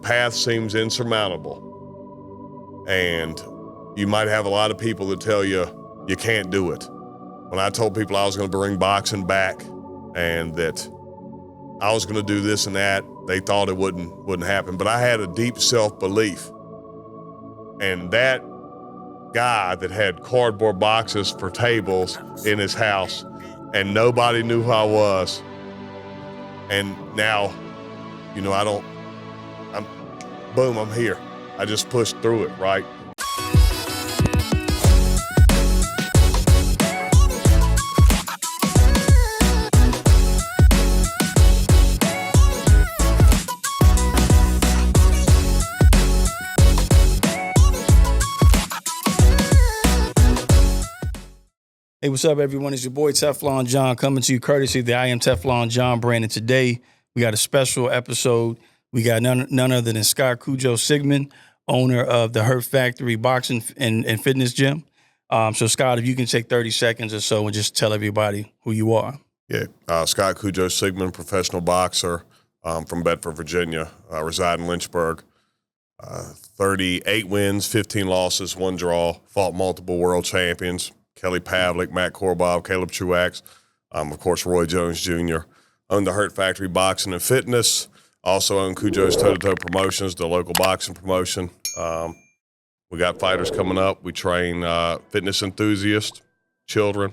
path seems insurmountable, and you might have a lot of people that tell you you can't do it. When I told people I was going to bring boxing back and that I was going to do this and that, they thought it wouldn't happen. But I had a deep self-belief. And that guy that had cardboard boxes for tables in his house and nobody knew who I was. And now, I'm here. I just pushed through it, right? Hey, what's up, everyone? It's your boy Teflon John coming to you courtesy of the I Am Teflon John brand. And today we got a special episode. We got none other than Scott Cujo Sigmon, owner of the Hurt Factory Boxing and Fitness Gym. So, Scott, if you can take 30 seconds or so and just tell everybody who you are. Yeah, Scott Cujo Sigmon, professional boxer from Bedford, Virginia. I reside in Lynchburg. 38 wins, 15 losses, 1 draw. Fought multiple world champions. Kelly Pavlik, Matt Korbov, Caleb Truax, of course, Roy Jones Jr. Owned the Hurt Factory Boxing and Fitness. Also owned Kujo's Toe-to-Toe Promotions, the local boxing promotion. We got fighters coming up. We train fitness enthusiasts, children,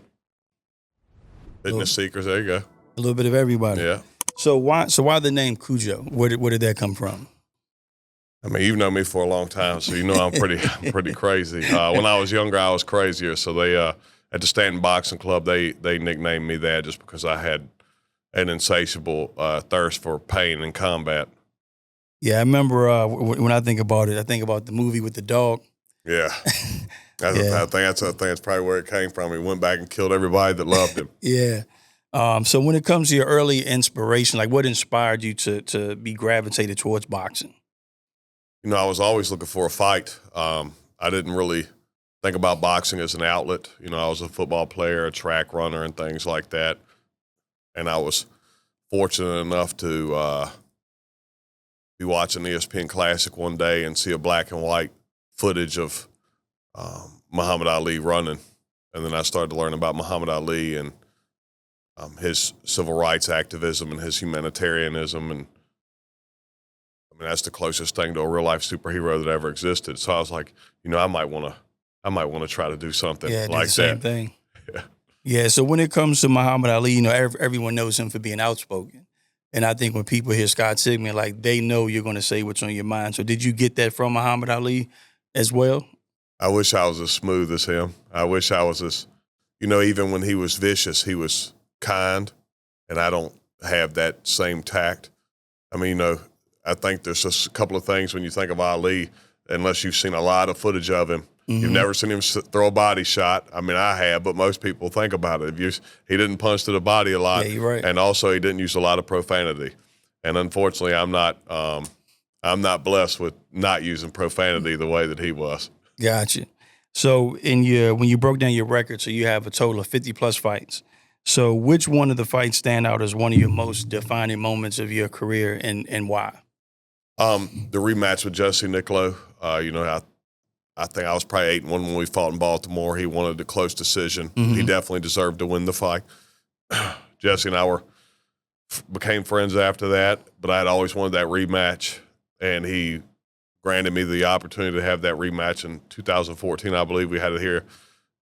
fitness seekers. There you go. A little bit of everybody. Yeah. So why the name Cujo? Where did that come from? I mean, you've known me for a long time, so you know I'm pretty crazy. When I was younger, I was crazier. So they at the Stanton Boxing Club, they nicknamed me that just because I had an insatiable thirst for pain and combat. Yeah, I remember when I think about it, I think about the movie with the dog. Yeah, I think that's probably where it came from. He went back and killed everybody that loved him. Yeah. So when it comes to your early inspiration, like what inspired you to be gravitated towards boxing? You know, I was always looking for a fight. I didn't really think about boxing as an outlet. You know, I was a football player, a track runner, and things like that. And I was fortunate enough to be watching ESPN Classic one day and see a black and white footage of Muhammad Ali running. And then I started to learn about Muhammad Ali and his civil rights activism and his humanitarianism. And I mean, that's the closest thing to a real life superhero that ever existed. So I was like, you know, I might want to try to do something like that. Same thing. Yeah. So when it comes to Muhammad Ali, you know, everyone knows him for being outspoken. And I think when people hear Scott Sigman, like they know you're going to say what's on your mind. So did you get that from Muhammad Ali as well? I wish I was as smooth as him. I wish I was as, you know, even when he was vicious, he was kind. And I don't have that same tact. I mean, you know, I think there's just a couple of things when you think of Ali, unless you've seen a lot of footage of him. Mm-hmm. You've never seen him throw a body shot. I mean, I have, but most people think about it. He didn't punch to the body a lot. Yeah, you're right. And also he didn't use a lot of profanity. And unfortunately, I'm not blessed with not using profanity the way that he was. Gotcha. So when you broke down your record, so you have a total of 50 plus fights. So which one of the fights stand out as one of your most defining moments of your career and why? The rematch with Jesse Niccolo, you know, I think I was probably 8-1 when we fought in Baltimore. He wanted a close decision. Mm-hmm. He definitely deserved to win the fight. Jesse and I became friends after that, but I had always wanted that rematch, and he granted me the opportunity to have that rematch in 2014. I believe we had it here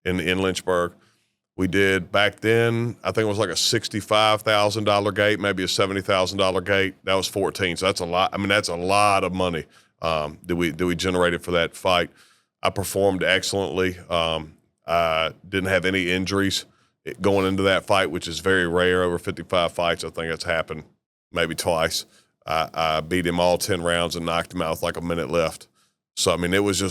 in Lynchburg. We did back then, I think it was like a $65,000 gate, maybe a $70,000 gate. That was 14, so that's a lot. I mean, that's a lot of money that we generated for that fight. I performed excellently. I didn't have any injuries going into that fight, which is very rare. Over 55 fights, I think it's happened maybe twice. I beat him all 10 rounds and knocked him out with like a minute left. So, I mean, it was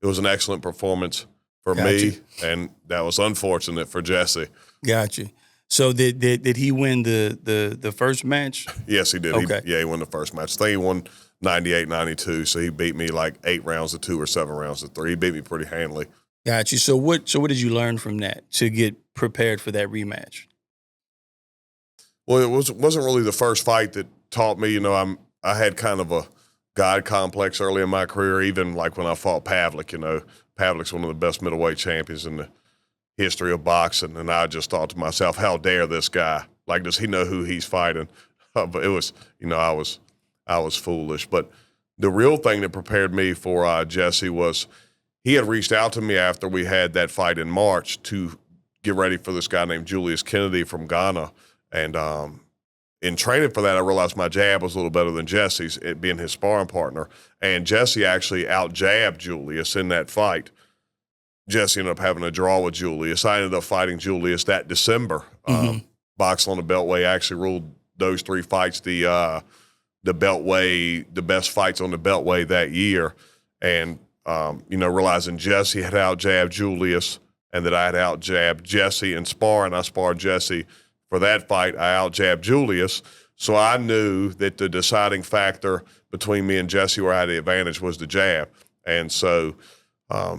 an excellent performance for me, and that was unfortunate for Jesse. Gotcha. So did he win the first match? Yes, he did. Okay. He won the first match. I think he won 98-92, so he beat me like 8 rounds to 2 or 7 rounds to 3. He beat me pretty handily. Gotcha. So what did you learn from that to get prepared for that rematch? Well, it wasn't really the first fight that taught me. You know, I had kind of God complex early in my career, even like when I fought Pavlik. Pavlik's one of the best middleweight champions in the history of boxing, and I just thought to myself, how dare this guy? Like, does he know who he's fighting? But it was, I was foolish. But the real thing that prepared me for Jesse was he had reached out to me after we had that fight in March to get ready for this guy named Julius Kennedy from Ghana. And in training for that, I realized my jab was a little better than Jesse's, it being his sparring partner. And Jesse actually out-jabbed Julius in that fight. Jesse ended up having a draw with Julius. I ended up fighting Julius that December. Boxing on the Beltway actually ruled those 3 fights the Beltway, the best fights on the Beltway that year. And, realizing Jesse had out-jabbed Julius and that I had out-jabbed Jesse in sparring. I sparred Jesse for that fight. I out-jabbed Julius. So I knew that the deciding factor between me and Jesse where I had the advantage was the jab. And so I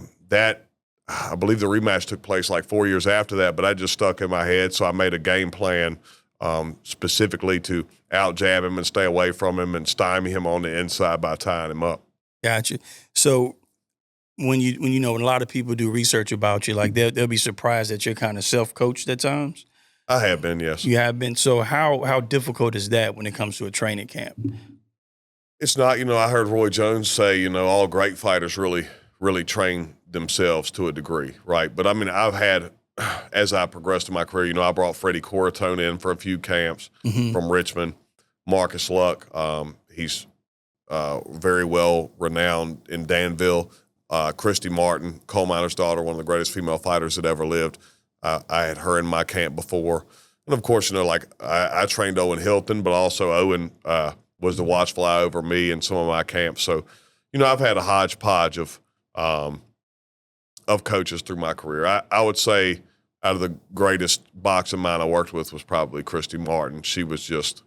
believe the rematch took place like 4 years after that, but I just stuck in my head. So I made a game plan specifically to out-jab him and stay away from him and stymie him on the inside by tying him up. Gotcha. So when a lot of people do research about you, like they'll be surprised that you're kind of self-coached at times. I have been, yes. You have been. So how difficult is that when it comes to a training camp? It's not, I heard Roy Jones say, all great fighters really, really train themselves to a degree, right? But I mean, I've had, as I progressed in my career, I brought Freddie Coratone in for a few camps from Richmond. Marcus Luck, he's very well renowned in Danville. Christy Martin, coal miner's daughter, one of the greatest female fighters that ever lived. I had her in my camp before. And of course, I trained Owen Hilton, but also Owen was the watchful eye over me in some of my camps. So, I've had a hodgepodge of coaches through my career. I would say out of the greatest boxing mind I worked with was probably Christy Martin. She just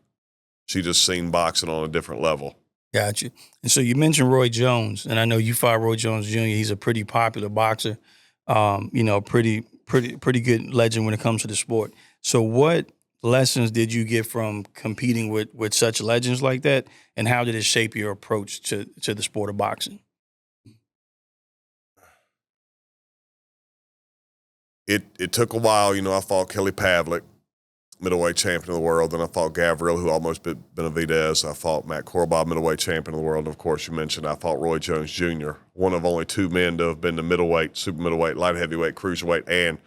seen boxing on a different level. Gotcha. And so you mentioned Roy Jones, and I know you fought Roy Jones Jr. He's a pretty popular boxer, pretty good legend when it comes to the sport. So what lessons did you get from competing with such legends like that, and how did it shape your approach to the sport of boxing? It took a while. I fought Kelly Pavlik, middleweight champion of the world. Then I fought Gavril, who almost beat Benavidez. I fought Matt Korobov, middleweight champion of the world. And, of course, you mentioned I fought Roy Jones Jr., one of only 2 men to have been the middleweight, super middleweight, light heavyweight, cruiserweight, and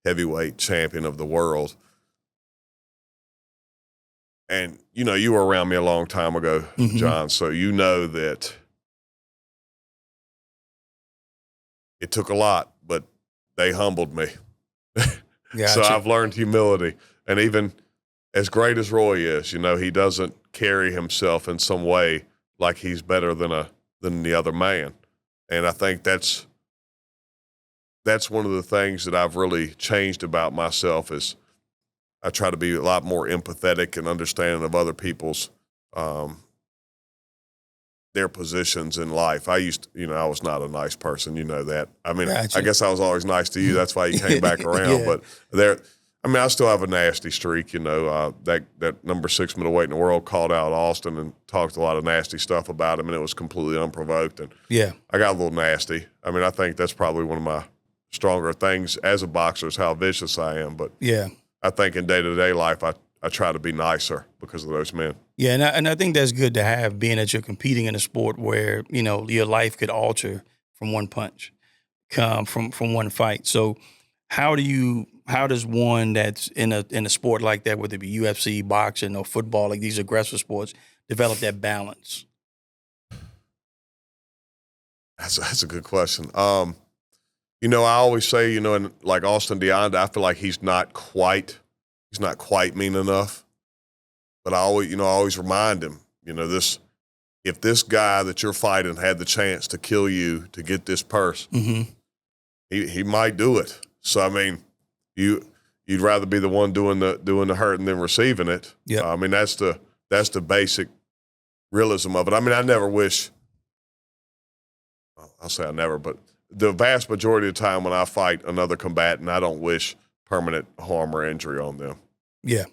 heavyweight champion of the world. And, you were around me a long time ago, John, so you know that it took a lot, but they humbled me. Gotcha. So I've learned humility. And even as great as Roy is, he doesn't carry himself in some way like he's better than the other man. And I think that's one of the things that I've really changed about myself is I try to be a lot more empathetic and understanding of other people's their positions in life. I was not a nice person, that. I mean, Gotcha. I guess I was always nice to you. That's why you came back around. Yeah. But I still have a nasty streak, that number 6 middleweight in the world called out Austin and talked a lot of nasty stuff about him, and it was completely unprovoked. And yeah, I got a little nasty. I mean, I think that's probably one of my stronger things as a boxer is how vicious I am. But yeah, I think in day-to-day life, I try to be nicer because of those men. yeah, and I think that's good to have, being that you're competing in a sport where your life could alter from one punch, from one fight. So how does one that's in a sport like that, whether it be UFC, boxing, or football, like these aggressive sports, develop that balance? That's a good question. I always say, and like Austin DeAnda, I feel like he's not quite mean enough. But I always remind him, if this guy that you're fighting had the chance to kill you to get this purse, he might do it. So I mean, you'd rather be the one doing the hurting than receiving it. Yeah. I mean, that's the basic realism of it. I mean, I never wish. I'll say I never, but the vast majority of the time when I fight another combatant, I don't wish permanent harm or injury on them. Yeah.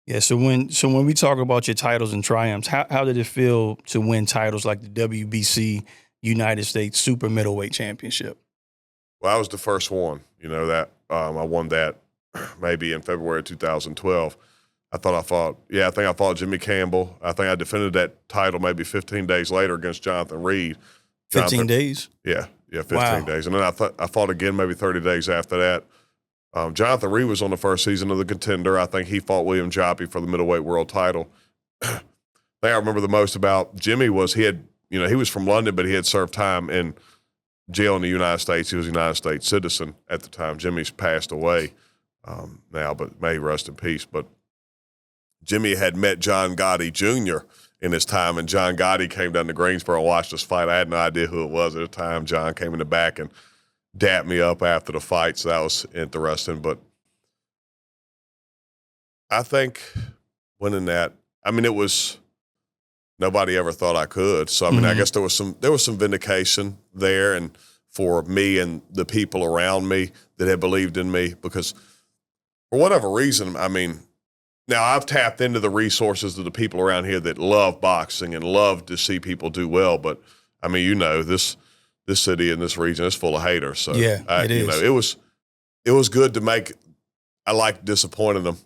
Yeah. So when we talk about your titles and triumphs, how did it feel to win titles like the WBC United States Super Middleweight Championship? Well, I was the first one, that I won that maybe in February 2012. I think I fought Jimmy Campbell. I think I defended that title maybe 15 days later against Jonathan Reed. 15 days? Yeah, 15 Wow. days. And then I fought again maybe 30 days after that. Jonathan Reed was on the first season of The Contender. I think he fought William Joppy for the middleweight world title. The thing I remember the most about Jimmy was he was from London, but he had served time in jail in the United States. He was a United States citizen at the time. Jimmy's passed away now, but may he rest in peace. But Jimmy had met John Gotti Jr. in his time, and John Gotti came down to Greensboro and watched us fight. I had no idea who it was at the time. John came in the back and dapped me up after the fight, so that was interesting. But I think winning that, it was nobody ever thought I could. So I guess there was some vindication there, and for me and the people around me that had believed in me, because for whatever reason, now I've tapped into the resources of the people around here that love boxing and love to see people do well. But this city and this region is full of haters. So yeah, it is. It was good to make. I like disappointing them.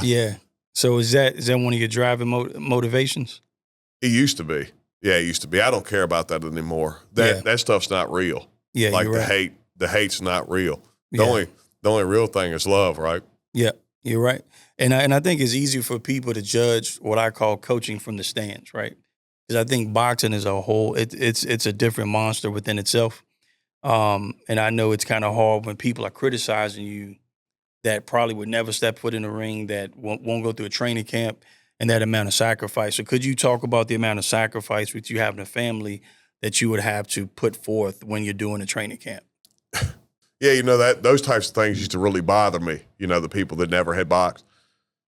Yeah. So is that one of your driving motivations? It used to be. Yeah, it used to be. I don't care about that anymore. That stuff's not real. Yeah, like you're right. The hate's not real. The only real thing is love, right? Yeah, you're right. And I think it's easy for people to judge what I call coaching from the stands, right? Because I think boxing as a whole, it's a different monster within itself. And I know it's kind of hard when people are criticizing you that probably would never step foot in the ring, that won't go through a training camp, and that amount of sacrifice. So could you talk about the amount of sacrifice with you having a family that you would have to put forth when you're doing a training camp? Yeah, that those types of things used to really bother me, the people that never had boxed.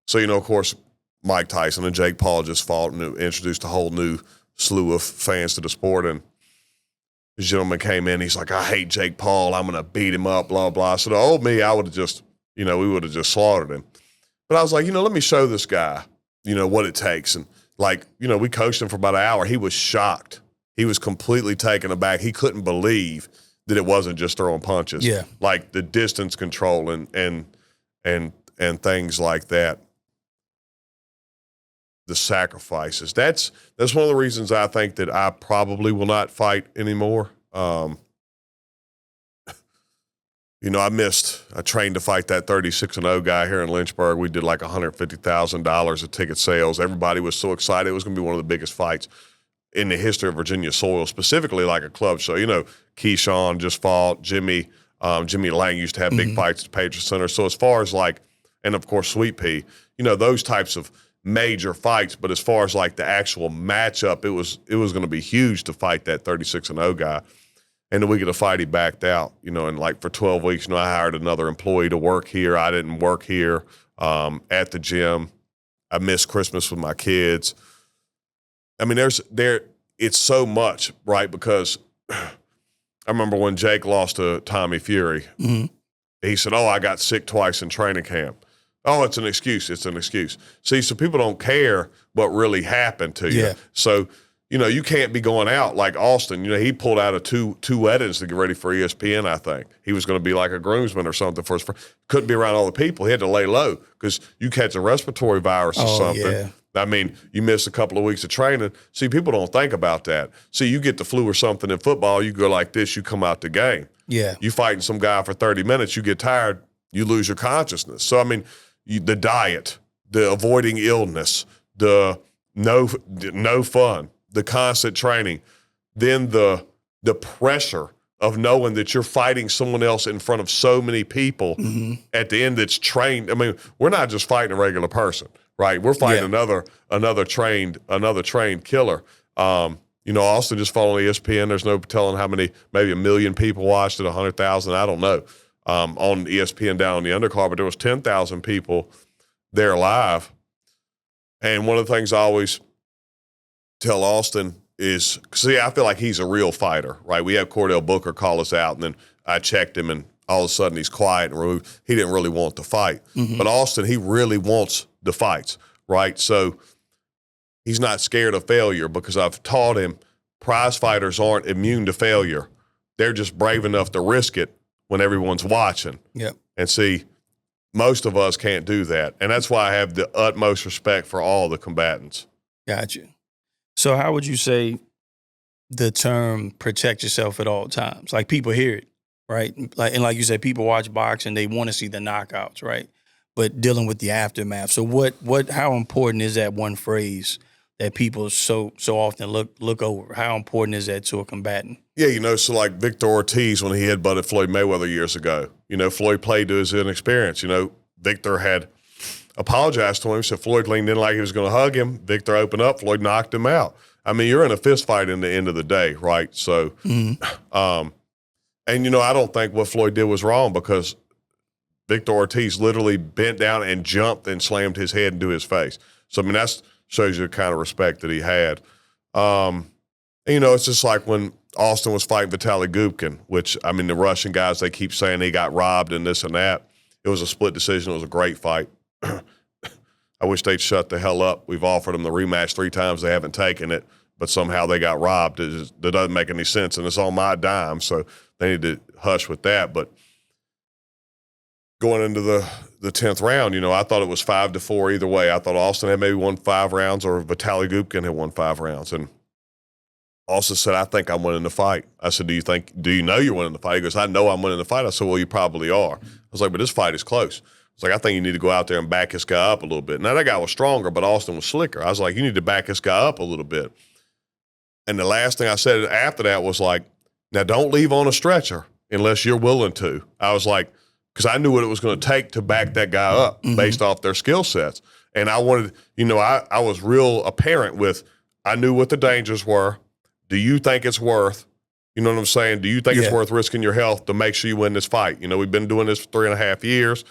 So, of course, Mike Tyson and Jake Paul just fought and introduced a whole new slew of fans to the sport. And this gentleman came in, he's like, I hate Jake Paul. I'm going to beat him up, blah, blah. So the old me, I would have just, we would have just slaughtered him. But I was like, let me show this guy, what it takes. And we coached him for about an hour. He was shocked. He was completely taken aback. He couldn't believe that it wasn't just throwing punches. Yeah. Like the distance control and things like that. The sacrifices. That's one of the reasons I think that I probably will not fight anymore. I trained to fight that 36-0 guy here in Lynchburg. We did like $150,000 of ticket sales. Everybody was so excited. It was going to be one of the biggest fights in the history of Virginia soil, specifically like a club show. Keyshawn just fought. Jimmy Lang used to have big fights at the Patriot Center. So as far as and of course Sweet Pea, those types of major fights. But as far as the actual matchup, it was going to be huge to fight that 36-0 guy. And the week of the fight, he backed out, and for 12 weeks, I hired another employee to work here. I didn't work here at the gym. I missed Christmas with my kids. It's so much, right? Because I remember when Jake lost to Tommy Fury, he said, I got sick twice in training camp. Oh, it's an excuse. It's an excuse. See, so people don't care what really happened to you. Yeah. So, you can't be going out like Austin. He pulled out of two weddings to get ready for ESPN, I think. He was going to be like a groomsman or something for his friend. Couldn't be around all the people. He had to lay low because you catch a respiratory virus or something. Yeah. You miss a couple of weeks of training. See, people don't think about that. See, you get the flu or something in football, you go like this, you come out the game. Yeah. You fighting some guy for 30 minutes, you get tired, you lose your consciousness. So, the diet, the avoiding illness, the no fun, the constant training, then the pressure of knowing that you're fighting someone else in front of so many people at the end that's trained. We're not just fighting a regular person, right? We're fighting another trained killer. Austin just fought on ESPN. There's no telling how many, maybe 1 million people watched it, 100,000, I don't know. On ESPN down on the undercard, but there was 10,000 people there live. And one of the things I always tell Austin is, see, I feel like he's a real fighter, right? We had Cordell Booker call us out, and then I checked him, and all of a sudden he's quiet and removed. He didn't really want to fight. But Austin, he really wants the fights, right? So he's not scared of failure because I've taught him prize fighters aren't immune to failure. They're just brave enough to risk it when everyone's watching. Yep. And see, most of us can't do that. And that's why I have the utmost respect for all the combatants. Gotcha. So how would you say the term protect yourself at all times? Like people hear it, right? Like you said, people watch boxing, they want to see the knockouts, right? But dealing with the aftermath. So how important is that one phrase that people so often look over? How important is that to a combatant? Yeah, so like Victor Ortiz when he headbutted Floyd Mayweather years ago, Floyd played to his inexperience. Victor had apologized to him, said Floyd leaned in like he was going to hug him. Victor opened up, Floyd knocked him out. I mean, you're in a fist fight in the end of the day, right? So, and I don't think what Floyd did was wrong because Victor Ortiz literally bent down and jumped and slammed his head into his face. So, I mean, that shows you the kind of respect that he had. It's just like when Austin was fighting Vitaly Gubkin, which, I mean, the Russian guys, they keep saying he got robbed and this and that. It was a split decision. It was a great fight. I wish they'd shut the hell up. We've offered them the rematch 3 times. They haven't taken it, but somehow they got robbed. That doesn't make any sense, and it's on my dime, so they need to hush with that. But going into the 10th round, I thought it was 5-4 either way. I thought Austin had maybe won 5 rounds or Vitaly Gubkin had won 5 rounds. And Austin said, I think I'm winning the fight. I said, do you know you're winning the fight? He goes, I know I'm winning the fight. I said, well, you probably are. I was like, but this fight is close. It's like, I think you need to go out there and back this guy up a little bit. Now, that guy was stronger, but Austin was slicker. I was like, you need to back this guy up a little bit. And the last thing I said after that was like, now don't leave on a stretcher unless you're willing to. I was like, because I knew what it was going to take to back that guy up based off their skill sets. And I wanted, I was real apparent with, I knew what the dangers were. Do you think it's worth, you know what I'm saying? Do you think it's worth risking your health to make sure you win this fight? We've been doing this for 3.5 years.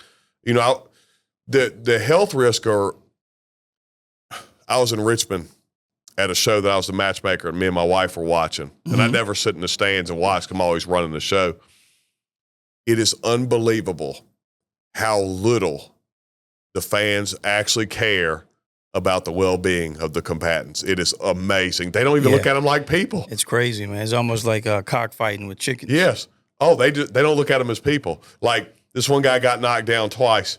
The health risk I was in Richmond at a show that I was the matchmaker and me and my wife were watching. And I never sit in the stands and watch because I'm always running the show. It is unbelievable how little the fans actually care about the well-being of the combatants. It is amazing. They don't even look at them like people. It's crazy, man. It's almost like cockfighting with chickens. Yes. Oh, they don't look at them as people. Like this one guy got knocked down twice,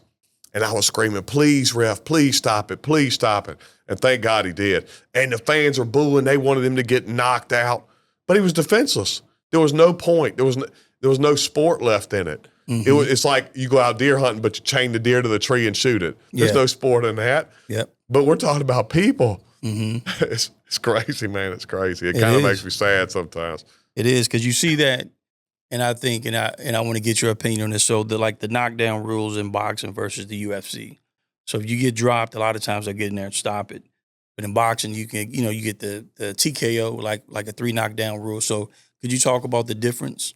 and I was screaming, please, ref, please stop it, please stop it. And thank God he did. And the fans are booing. They wanted him to get knocked out, but he was defenseless. There was no point. There was no sport left in it. It's like you go out deer hunting, but you chain the deer to the tree and shoot it. There's no sport in that. Yep. But we're talking about people. It's crazy, man. It's crazy. It kind of makes me sad sometimes. It is, because you see that, and I think, and I want to get your opinion on this. So the knockdown rules in boxing versus the UFC. So if you get dropped, a lot of times they'll get in there and stop it. But in boxing, you can, you get the TKO, like a 3 knockdown rule. So could you talk about the difference?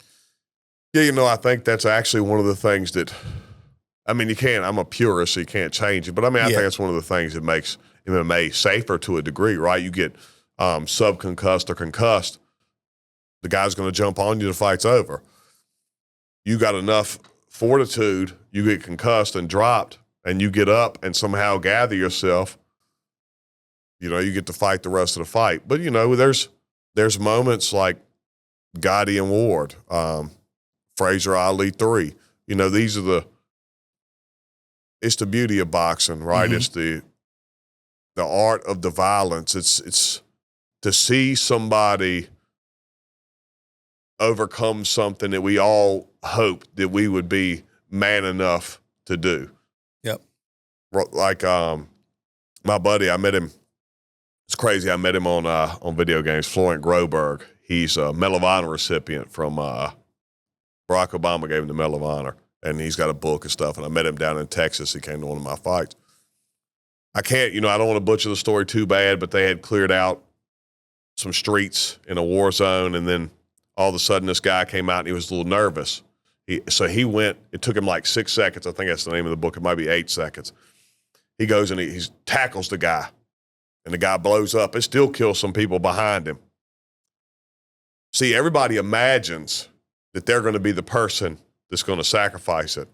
Yeah, I think that's actually one of the things that, I mean, I'm a purist, so you can't change it. But I mean, I think that's one of the things that makes MMA safer to a degree, right? You get subconcussed or concussed, the guy's going to jump on you, the fight's over. You got enough fortitude, you get concussed and dropped, and you get up and somehow gather yourself, you get to fight the rest of the fight. But, there's moments like Gotti and Ward, Frazier Ali 3. These are it's the beauty of boxing, right? It's the art of the violence. It's to see somebody overcome something that we all hope that we would be man enough to do. Yep. Like my buddy, I met him. It's crazy. I met him on video games. Florent Groberg. He's a Medal of Honor recipient from Barack Obama gave him the Medal of Honor, and he's got a book and stuff. And I met him down in Texas. He came to one of my fights. I can't, I don't want to butcher the story too bad, but they had cleared out some streets in a war zone, and then all of a sudden this guy came out and he was a little nervous. So he went, it took him like 6 seconds. I think that's the name of the book. It might be 8 seconds. He goes and he tackles the guy, and the guy blows up. It still kills some people behind him. See, everybody imagines that they're going to be the person that's going to sacrifice it.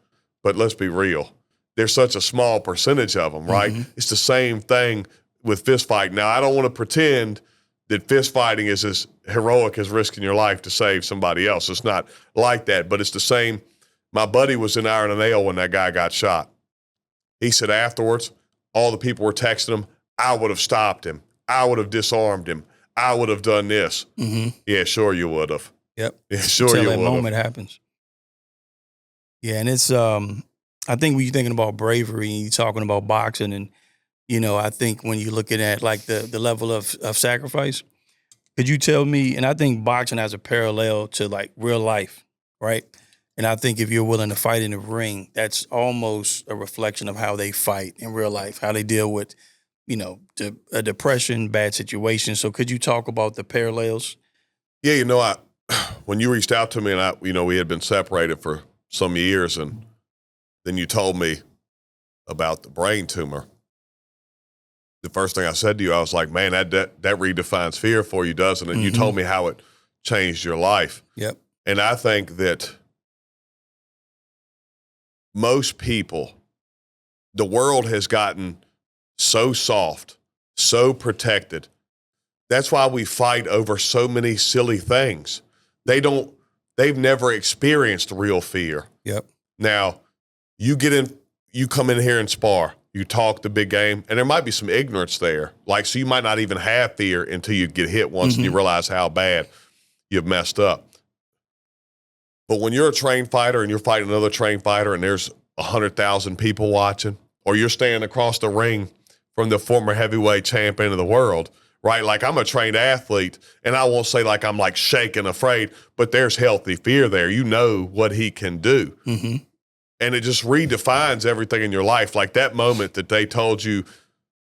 But let's be real. There's such a small percentage of them, right? Mm-hmm. It's the same thing with fist fighting. Now, I don't want to pretend that fist fighting is as heroic as risking your life to save somebody else. It's not like that, but it's the same. My buddy was in Iron and Ale when that guy got shot. He said afterwards, all the people were texting him, I would have stopped him. I would have disarmed him. I would have done this. Mm-hmm. Yeah, sure you would have. Yep. Yeah, sure you Until would that have. moment happens. Yeah, and it's I think when you're thinking about bravery and you're talking about boxing, and I think when you're looking at like the level of sacrifice, could you tell me? And I think boxing has a parallel to like real life, right? And I think if you're willing to fight in the ring, that's almost a reflection of how they fight in real life, how they deal with, a depression, bad situation. So could you talk about the parallels? Yeah, when you reached out to me and we had been separated for some years, and then you told me about the brain tumor. The first thing I said to you, I was like, man, that redefines fear for you, doesn't it? And you told me how it changed your life. Yep. And I think that most people, the world has gotten so soft, so protected. That's why we fight over so many silly things. They've never experienced real fear. Yep. Now, you come in here and spar, you talk the big game, and there might be some ignorance there. Like, so you might not even have fear until you get hit once and you realize how bad you've messed up. But when you're a trained fighter and you're fighting another trained fighter and there's 100,000 people watching, or you're standing across the ring from the former heavyweight champion of the world, right? Like, I'm a trained athlete, and I won't say like I'm like shaking, afraid, but there's healthy fear there. You know what he can do. Mm-hmm. And it just redefines everything in your life. Like that moment that they told you,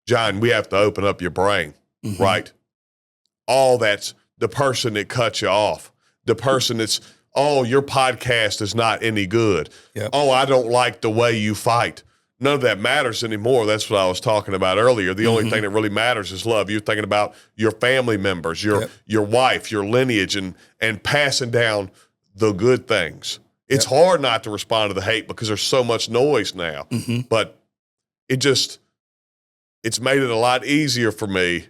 John, we have to open up your brain, right? All that's the person that cut you off, the person that's, oh, your podcast is not any good. Yep. Oh, I don't like the way you fight. None of that matters anymore. That's what I was talking about earlier. The only thing that really matters is love. You're thinking about your family members, your wife, your lineage, and passing down the good things. It's hard not to respond to the hate because there's so much noise now. But it's made it a lot easier for me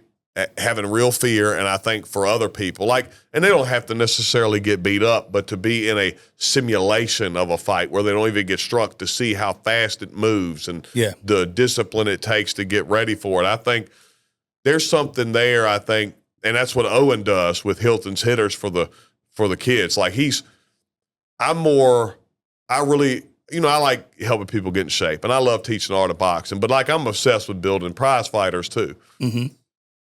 having real fear, and I think for other people, and they don't have to necessarily get beat up, but to be in a simulation of a fight where they don't even get struck, to see how fast it moves and the discipline it takes to get ready for it. I think there's something there, and that's what Owen does with Hilton's hitters for the kids. Like I like helping people get in shape, and I love teaching the art of boxing, but I'm obsessed with building prize fighters too.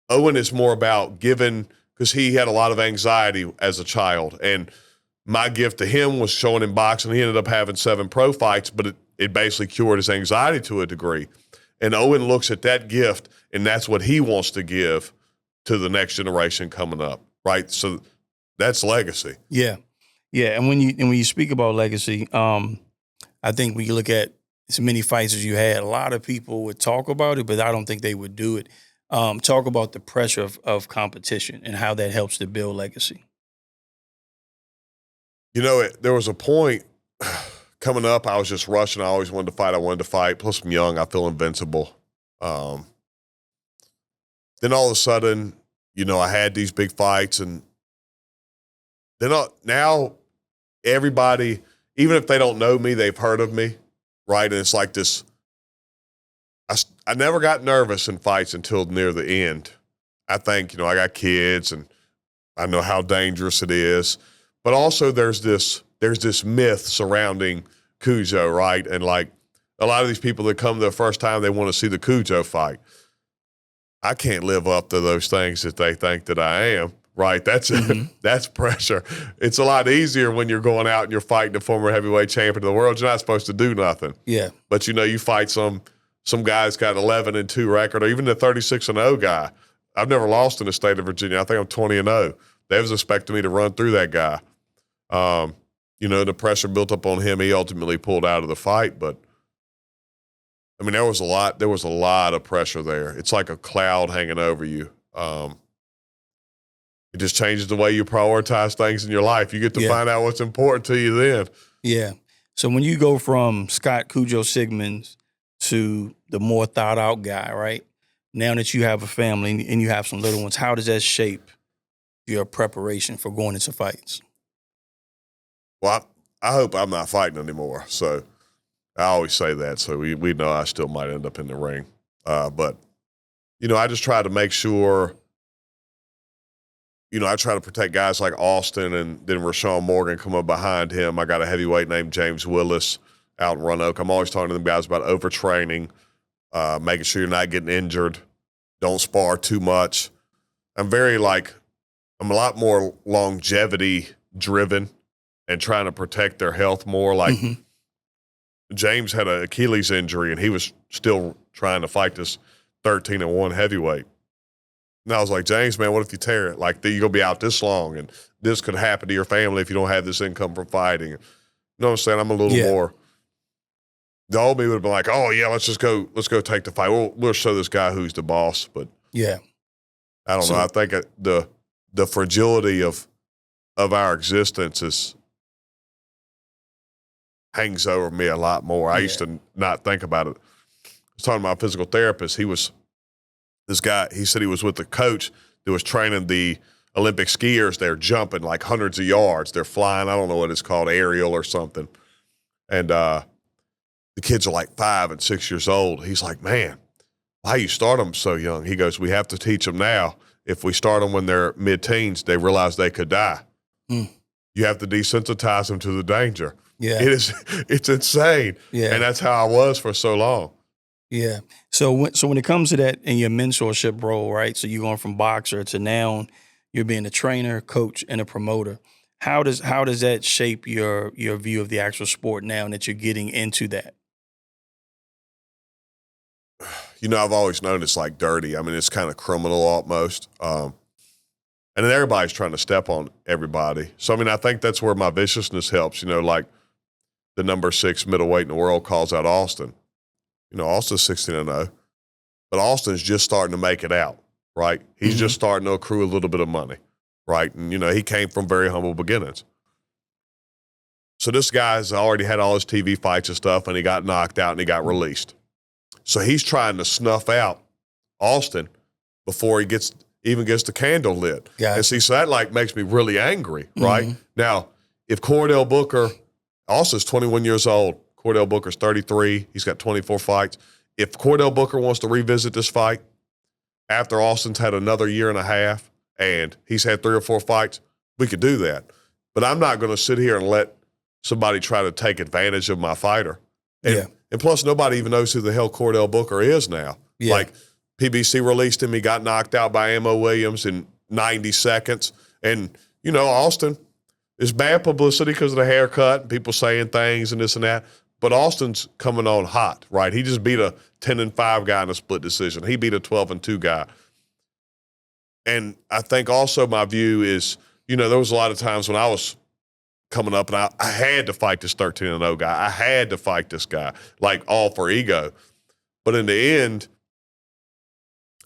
Owen is more about giving, because he had a lot of anxiety as a child. And my gift to him was showing him boxing. He ended up having 7 pro fights, but it basically cured his anxiety to a degree. And Owen looks at that gift, and that's what he wants to give to the next generation coming up, right? So that's legacy. Yeah. Yeah. And when you speak about legacy, I think when you look at as many fights as you had, a lot of people would talk about it, but I don't think they would do it. Talk about the pressure of competition and how that helps to build legacy. There was a point coming up, I was just rushing. I always wanted to fight. Plus I'm young. I feel invincible. Then all of a sudden, I had these big fights, and then now everybody, even if they don't know me, they've heard of me, right? And it's like this, I never got nervous in fights until near the end. I think, I got kids and I know how dangerous it is. But also there's this myth surrounding Kujo, right? And like a lot of these people that come the first time, they want to see the Kujo fight. I can't live up to those things that they think that I am, right? That's that's pressure. It's a lot easier when you're going out and you're fighting the former heavyweight champion of the world. You're not supposed to do nothing. Yeah. But you fight some guy's got 11-2 record, or even the 36-0 guy. I've never lost in the state of Virginia. I think I'm 20-0. They was expecting me to run through that guy. The pressure built up on him. He ultimately pulled out of the fight, but there was a lot of pressure there. It's like a cloud hanging over you. It just changes the way you prioritize things in your life. You get to find out what's important to you then. Yeah. So when you go from Scott Cujo Sigmon to the more thought out guy, right? Now that you have a family and you have some little ones, how does that shape your preparation for going into fights? Well, I hope I'm not fighting anymore. So I always say that. So we know I still might end up in the ring. But, I just try to make sure, I try to protect guys like Austin, and then Rashawn Morgan come up behind him. I got a heavyweight named James Willis out in Roanoke. I'm always talking to them guys about overtraining, making sure you're not getting injured. Don't spar too much. I'm a lot more longevity driven and trying to protect their health more. Like James had an Achilles injury and he was still trying to fight this 13-1 heavyweight. And I was like, James, man, what if you tear it? Like, you're going to be out this long, and this could happen to your family if you don't have this income from fighting. You know what I'm saying? I'm a little more. The old me would have been like, oh, yeah, let's go take the fight. We'll show this guy who's the boss. But yeah, I don't know. I think the fragility of our existence hangs over me a lot more. I used to not think about it. I was talking to my physical therapist. This guy, he said he was with the coach that was training the Olympic skiers. They're jumping like hundreds of yards. They're flying. I don't know what it's called, aerial or something. And the kids are like 5 and 6 years old. He's like, man, why you start them so young? He goes, we have to teach them now. If we start them when they're mid-teens, they realize they could die. You have to desensitize them to the danger. Yeah, it's insane. Yeah, and that's how I was for so long. Yeah. So when it comes to that in your mentorship role, right? So you're going from boxer to now you're being a trainer, coach, and a promoter. How does that shape your view of the actual sport now that you're getting into that? I've always known it's like dirty. I mean, it's kind of criminal almost. And then everybody's trying to step on everybody. So, I mean, I think that's where my viciousness helps. Like the number 6 middleweight in the world calls out Austin. Austin's 16-0, but Austin's just starting to make it out, right? He's just starting to accrue a little bit of money, right? And, he came from very humble beginnings. So this guy's already had all his TV fights and stuff, and he got knocked out and he got released. So he's trying to snuff out Austin before he even gets the candle lit. And see, so that makes me really angry, right? Now, if Cordell Booker, Austin's 21 years old, Cordell Booker's 33. He's got 24 fights. If Cordell Booker wants to revisit this fight after Austin's had another year and a half and he's had 3 or 4 fights, we could do that. But I'm not going to sit here and let somebody try to take advantage of my fighter. And plus, nobody even knows who the hell Cordell Booker is now. Yeah. Like, PBC released him. He got knocked out by Mo Williams in 90 seconds. And, Austin is bad publicity because of the haircut and people saying things and this and that. But Austin's coming on hot, right? He just beat a 10-5 guy in a split decision. He beat a 12-2 guy. And I think also my view is, there was a lot of times when I was coming up and I had to fight this 13-0 guy. I had to fight this guy, all for ego. But in the end,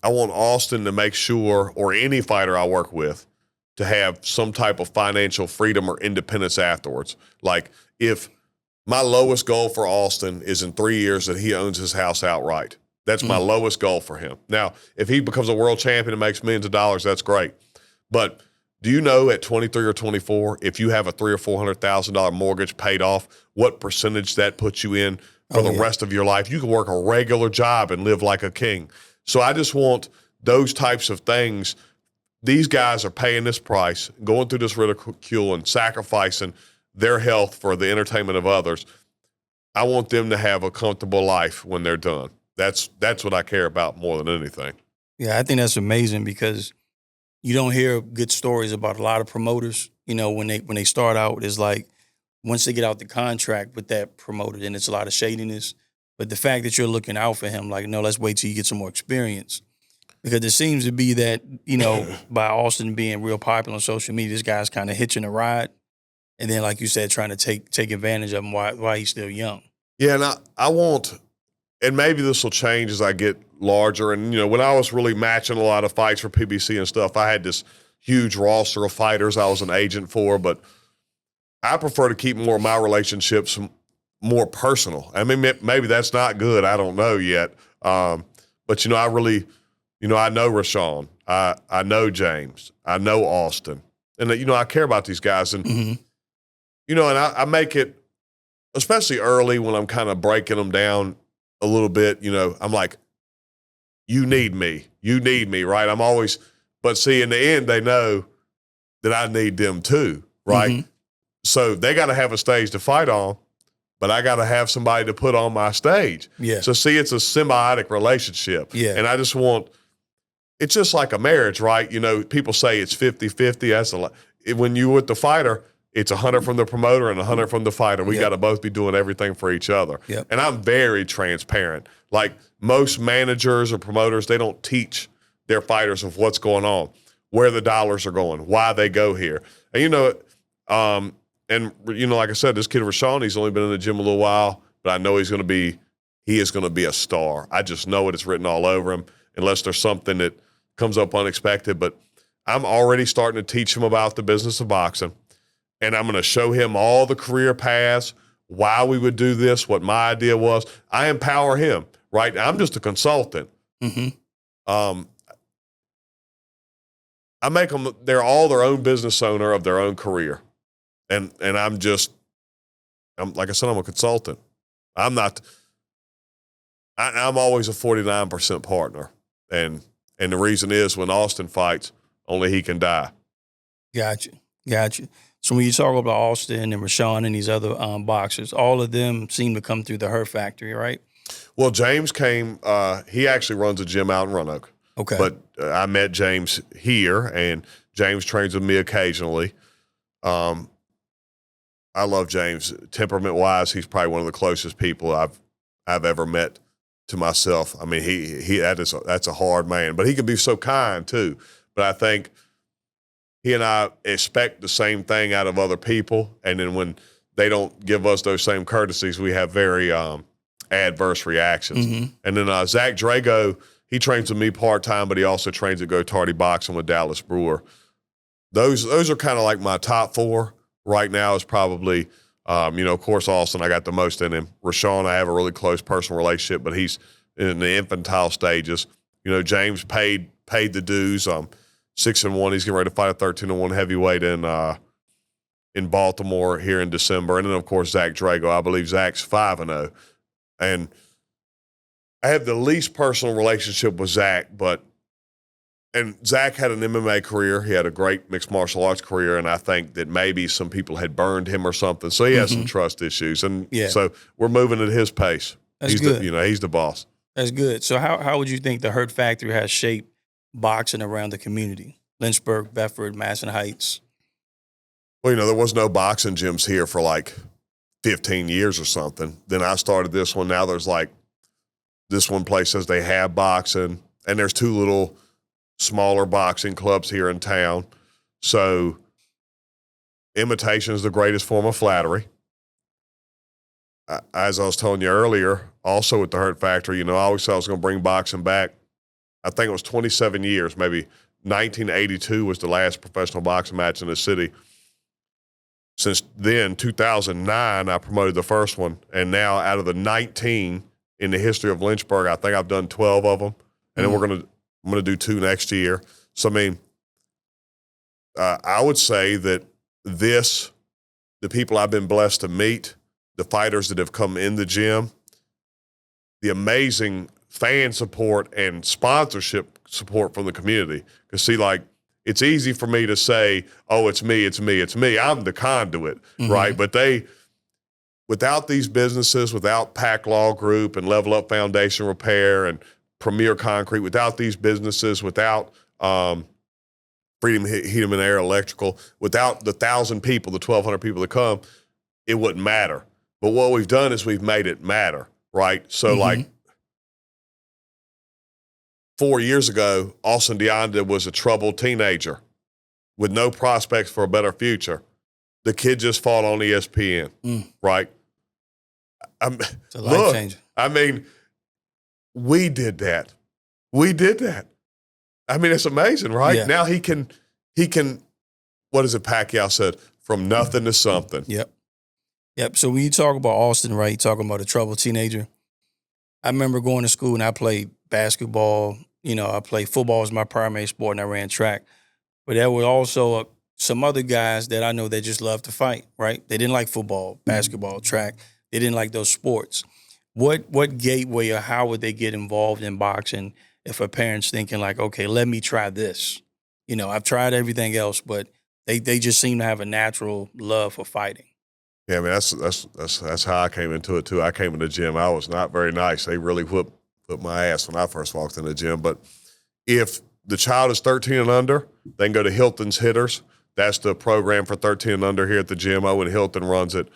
I want Austin to make sure, or any fighter I work with, to have some type of financial freedom or independence afterwards. Like, if my lowest goal for Austin is in 3 years that he owns his house outright. That's my lowest goal for him. Now, if he becomes a world champion and makes millions of dollars, that's great. But do you know at 23 or 24, if you have a $300,000 or $400,000 mortgage paid off, what percentage that puts you in for the rest of your life? You can work a regular job and live like a king. So I just want those types of things. These guys are paying this price, going through this ridicule and sacrificing their health for the entertainment of others. I want them to have a comfortable life when they're done. That's what I care about more than anything. Yeah, I think that's amazing because you don't hear good stories about a lot of promoters. When they start out, it's like once they get out the contract with that promoter, then it's a lot of shadiness. But the fact that you're looking out for him, no, let's wait till you get some more experience. Because it seems to be that, by Austin being real popular on social media, this guy's kind of hitching a ride. And then, like you said, trying to take advantage of him while he's still young. Yeah, and I want, and maybe this will change as I get larger. And, when I was really matching a lot of fights for PBC and stuff, I had this huge roster of fighters I was an agent for. But I prefer to keep more of my relationships more personal. I mean, maybe that's not good. I don't know yet. But, I really, I know Rashawn. I know James. I know Austin. And, I care about these guys. And, and I make it, especially early when I'm kind of breaking them down a little bit, I'm like, you need me. You need me, right? I'm always, but see, in the end, they know that I need them too, right? So they got to have a stage to fight on, but I got to have somebody to put on my stage. Yeah. So see, it's a symbiotic relationship. Yeah. And I just it's just like a marriage, right? People say it's 50-50. That's a lot. When you're with the fighter, it's 100 from the promoter and 100 from the fighter. We got to both be doing everything for each other. Yep. And I'm very transparent. Like most managers or promoters, they don't teach their fighters of what's going on, where the dollars are going, why they go here. And, like I said, this kid Rashawn, he's only been in the gym a little while, but I know he is going to be a star. I just know it. It's written all over him, unless there's something that comes up unexpected. But I'm already starting to teach him about the business of boxing. And I'm going to show him all the career paths, why we would do this, what my idea was. I empower him, right? I'm just a consultant. I make them, they're all their own business owner of their own career. And I'm like I said, I'm a consultant. I'm not, I'm always a 49% partner. And the reason is when Austin fights, only he can die. Gotcha. So when you talk about Austin and Rashawn and these other boxers, all of them seem to come through the Her Factory, right? Well, James came, he actually runs a gym out in Roanoke. Okay. But I met James here, and James trains with me occasionally. I love James. Temperament-wise, he's probably one of the closest people I've ever met to myself. I mean, that's a hard man, but he can be so kind too. But I think he and I expect the same thing out of other people, and then when they don't give us those same courtesies, we have very adverse reactions. And then Zach Drago, he trains with me part-time, but he also trains at Go Tardy Boxing with Dallas Brewer. Those are kind of like my top four right now. Is probably, of course, Austin, I got the most in him. Rashawn, I have a really close personal relationship, but he's in the infantile stages. James paid the dues. 6-1. He's getting ready to fight a 13-1 heavyweight in Baltimore here in December. And then, of course, Zach Drago. I believe Zach's 5-0. And I have the least personal relationship with Zach, and Zach had an MMA career. He had a great mixed martial arts career, and I think that maybe some people had burned him or something. So he has some trust issues. And so we're moving at his pace. That's he's good. He's the boss. That's good. So how would you think the Hurt Factory has shaped boxing around the community? Lynchburg, Bedford, Madison Heights. Well, there was no boxing gyms here for like 15 years or something. Then I started this one. Now there's like, this one place says they have boxing, and there's 2 little smaller boxing clubs here in town. So imitation is the greatest form of flattery. As I was telling you earlier, also with the Hurt Factory, I always said I was going to bring boxing back. I think it was 27 years, maybe 1982 was the last professional boxing match in the city. Since then, 2009, I promoted the first one. And now out of the 19 in the history of Lynchburg, I think I've done 12 of them. And then I'm going to do 2 next year. So, I mean, I would say that the people I've been blessed to meet, the fighters that have come in the gym, the amazing fan support and sponsorship support from the community. Because, see, like, it's easy for me to say, oh, it's me. I'm the conduit, right? But without these businesses, without Pack Law Group and Level Up Foundation Repair and Premier Concrete, without these businesses, without Freedom Heating and Air Electrical, without the 1,000 people, the 1,200 people that come, it wouldn't matter. But what we've done is we've made it matter, right? So, like, 4 years ago, Austin Deonda was a troubled teenager with no prospects for a better future. The kid just fought on ESPN, right? It's a life changer. I mean, we did that. I mean, it's amazing, right? Yeah. Now he can, what is it Pacquiao said? From nothing to something. Yep. Yep. So when you talk about Austin, right, you're talking about a troubled teenager. I remember going to school and I played basketball. I played football as my primary sport and I ran track. But there were also some other guys that I know that just loved to fight, right? They didn't like football, basketball, track. They didn't like those sports. What gateway or how would they get involved in boxing if a parent's thinking like, okay, let me try this? I've tried everything else, but they just seem to have a natural love for fighting. Yeah, I mean that's how I came into it too. I came in the gym. I was not very nice. They really whipped my ass when I first walked in the gym. But if the child is 13 and under, they can go to Hilton's Hitters. That's the program for 13 and under here at the gym. Owen Hilton runs it.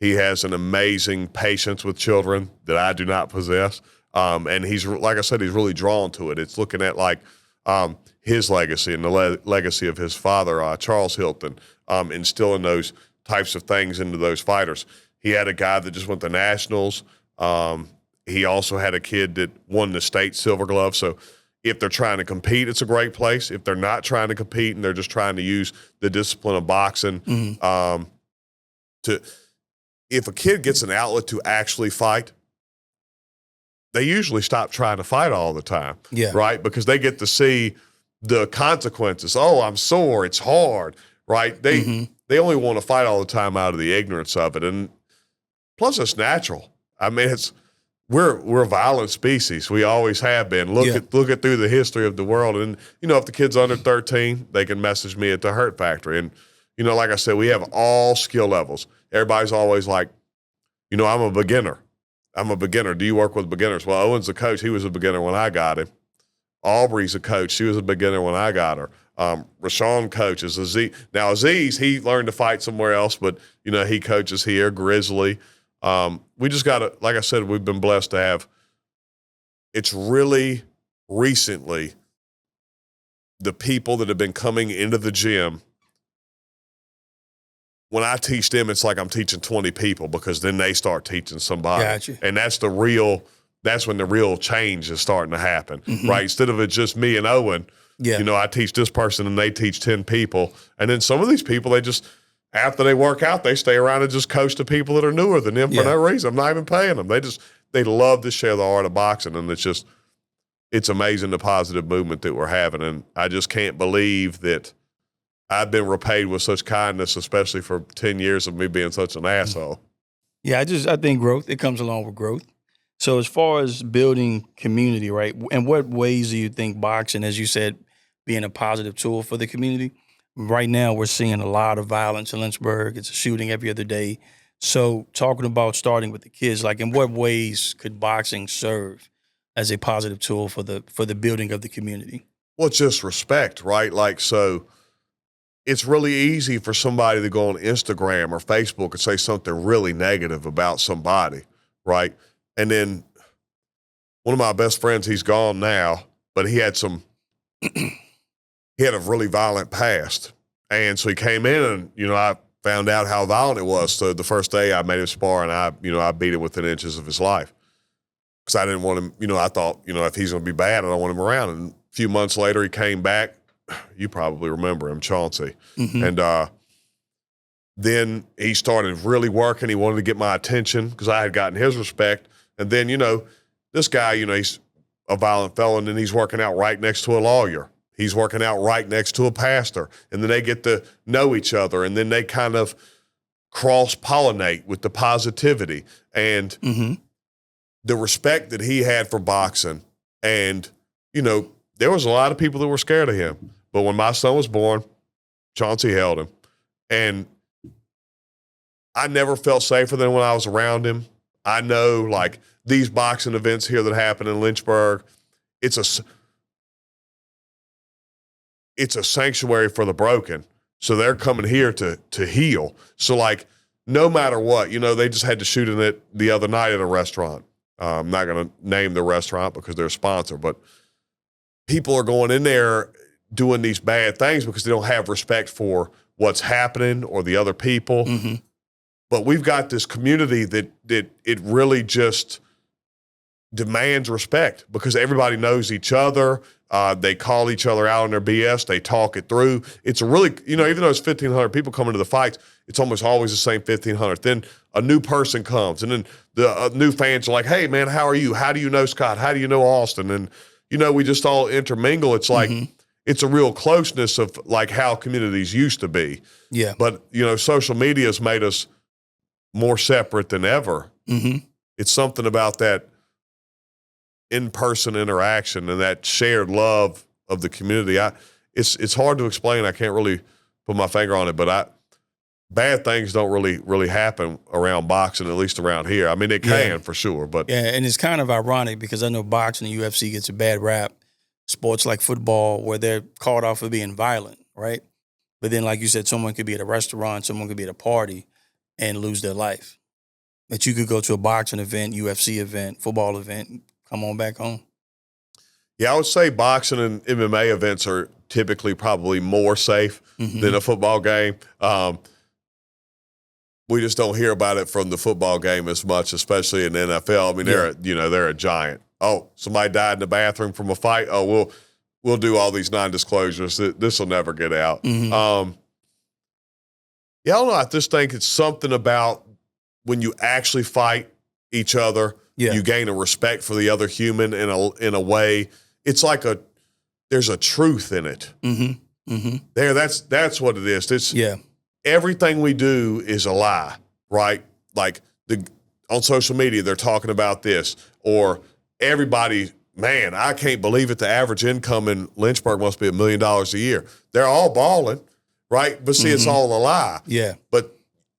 He has an amazing patience with children that I do not possess. And he's, like I said, he's really drawn to it. It's looking at like his legacy and the legacy of his father, Charles Hilton, instilling those types of things into those fighters. He had a guy that just went to nationals. He also had a kid that won the state silver glove. So if they're trying to compete, it's a great place. If they're not trying to compete and they're just trying to use the discipline of boxing, if a kid gets an outlet to actually fight, they usually stop trying to fight all the time, right? Because they get to see the consequences. Oh, I'm sore. It's hard, right? They only want to fight all the time out of the ignorance of it. And plus it's natural. I mean, we're a violent species. We always have been. Look at through the history of the world. And, if the kid's under 13, they can message me at the Hurt Factory. And, like I said, we have all skill levels. Everybody's always like, I'm a beginner. Do you work with beginners? Well, Owen's a coach. He was a beginner when I got him. Aubrey's a coach. She was a beginner when I got her. Rashawn coaches. Aziz. Now, Aziz, he learned to fight somewhere else, but, he coaches here, Grizzly. We just got to, like I said, we've been blessed to have, it's really recently the people that have been coming into the gym. When I teach them, it's like I'm teaching 20 people because then they start teaching somebody. Gotcha. And that's when the real change is starting to happen, right? Instead of it just me and Owen, I teach this person and they teach 10 people. And then some of these people, they just, after they work out, they stay around and just coach the people that are newer than them for no reason. I'm not even paying them. They love to share the art of boxing. And it's amazing the positive movement that we're having. And I just can't believe that I've been repaid with such kindness, especially for 10 years of me being such an asshole. Yeah, I think growth, it comes along with growth. So as far as building community, right, in what ways do you think boxing, as you said, being a positive tool for the community? Right now, we're seeing a lot of violence in Lynchburg. It's a shooting every other day. So talking about starting with the kids, like in what ways could boxing serve as a positive tool for the building of the community? Well, it's just respect, right? Like, so it's really easy for somebody to go on Instagram or Facebook and say something really negative about somebody, right? And then one of my best friends, he's gone now, but he had a really violent past. And so he came in and, I found out how violent it was. So the first day I made him spar and I beat him within inches of his life. Because I didn't want him, I thought, if he's going to be bad, I don't want him around. And a few months later, he came back. You probably remember him, Chauncey. And then he started really working. He wanted to get my attention because I had gotten his respect. And then, this guy, he's a violent felon and he's working out right next to a lawyer. He's working out right next to a pastor. And then they get to know each other. And then they kind of cross-pollinate with the positivity and the respect that he had for boxing. And, there was a lot of people that were scared of him. But when my son was born, Chauncey held him. And I never felt safer than when I was around him. I know, like, these boxing events here that happen in Lynchburg, it's a sanctuary for the broken. So they're coming here to heal. So, like, no matter what, they just had to shoot in it the other night at a restaurant. I'm not going to name the restaurant because they're a sponsor, but people are going in there doing these bad things because they don't have respect for what's happening or the other people. But we've got this community that it really just demands respect because everybody knows each other. They call each other out on their BS. They talk it through. It's a really, even though it's 1,500 people coming to the fights, it's almost always the same 1,500. Then a new person comes, and then the new fans are like, hey, man, how are you? How do you know Scott? How do you know Austin? And, we just all intermingle. It's like, it's a real closeness of like how communities used to be. Yeah. But, social media has made us more separate than ever. It's something about that in-person interaction and that shared love of the community. It's hard to explain. I can't really put my finger on it, but bad things don't really happen around boxing, at least around here. I mean, it can for sure, but and it's kind of ironic because I know boxing and UFC gets a bad rap. Sports like football, where they're called out for being violent, right? But then, like you said, someone could be at a restaurant, someone could be at a party, and lose their life. But you could go to a boxing event, UFC event, football event, come on back home. Yeah, I would say boxing and MMA events are typically probably more safe than a football game. We just don't hear about it from the football game as much, especially in the NFL. I mean, they're a giant. Oh, somebody died in the bathroom from a fight. Oh, we'll do all these non-disclosures. This will never get out. I don't know. I just think it's something about when you actually fight each other, you gain a respect for the other human in a way. It's like there's a truth in it. That's what it is. Everything we do is a lie, right? Like on social media, they're talking about this, or everybody, man, I can't believe it. The average income in Lynchburg must be $1 million a year. They're all balling, right? But see, it's all a lie. Yeah.